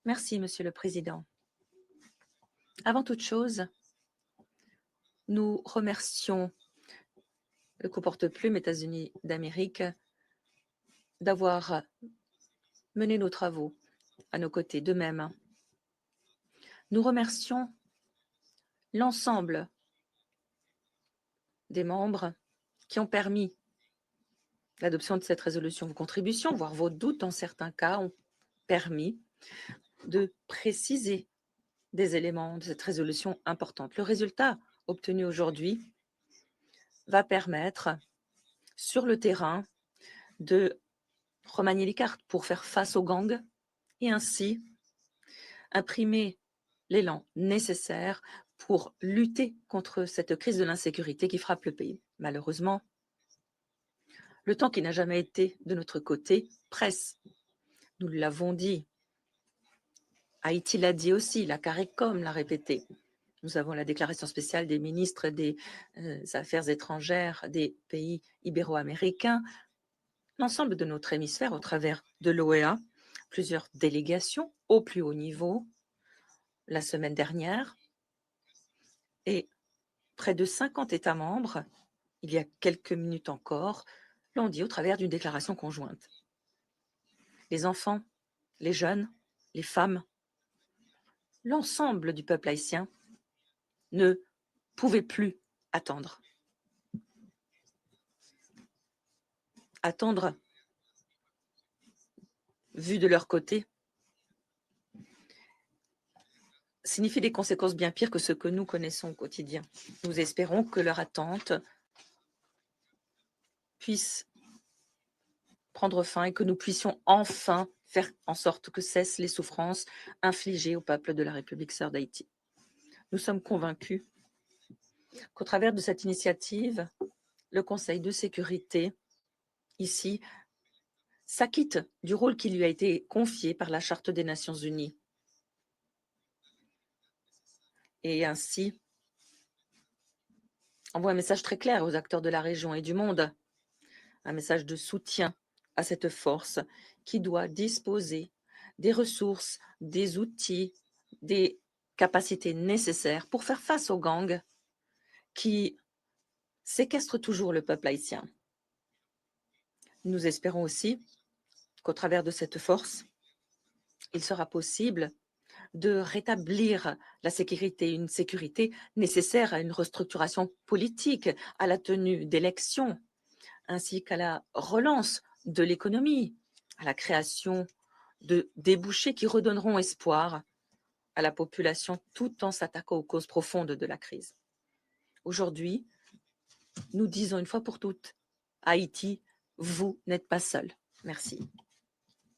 Merci, Monsieur le Président. Avant toute chose, nous remercions le co-porte-plume États-Unis d'Amérique d'avoir mené nos travaux à nos côtés. De même, nous remercions l'ensemble des membres qui ont permis l'adoption de cette résolution. Vos contributions, voire vos doutes en certains cas, ont permis de préciser des éléments de cette résolution importante. Le résultat obtenu aujourd'hui va permettre, sur le terrain, de remanier les cartes pour faire face aux gangs et ainsi imprimer l'élan nécessaire pour lutter contre cette crise de l'insécurité qui frappe le pays. Malheureusement, le temps qui n'a jamais été de notre côté presse. Nous l'avons dit. Haïti l'a dit aussi, la CARICOM l'a répété. Nous avons la déclaration spéciale des ministres des Affaires étrangères des pays ibéro-américains, l'ensemble de notre hémisphère au travers de l'OEA, plusieurs délégations au plus haut niveau la semaine dernière et près de 50 États membres, il y a quelques minutes encore, l'ont dit au travers d'une déclaration conjointe. Les enfants, les jeunes, les femmes, l'ensemble du peuple haïtien ne pouvait plus attendre. Attendre, vu de leur côté, signifie des conséquences bien pires que ce que nous connaissons au quotidien. Nous espérons que leur attente puisse prendre fin et que nous puissions enfin faire en sorte que cessent les souffrances infligées au peuple de la République sœur d'Haïti. Nous sommes convaincus qu'au travers de cette initiative, le Conseil de sécurité, ici, s'acquitte du rôle qui lui a été confié par la Charte des Nations Unies. Et ainsi, envoie un message très clair aux acteurs de la région et du monde, un message de soutien à cette force qui doit disposer des ressources, des outils, des capacités nécessaires pour faire face aux gangs qui séquestrent toujours le peuple haïtien. Nous espérons aussi qu'au travers de cette force, il sera possible de rétablir la sécurité, une sécurité nécessaire à une restructuration politique, à la tenue d'élections, ainsi qu'à la relance de l'économie, à la création de débouchés qui redonneront espoir à la population tout en s'attaquant aux causes profondes de la crise. Aujourd'hui, nous disons une fois pour toutes, Haïti, vous n'êtes pas seul. Merci.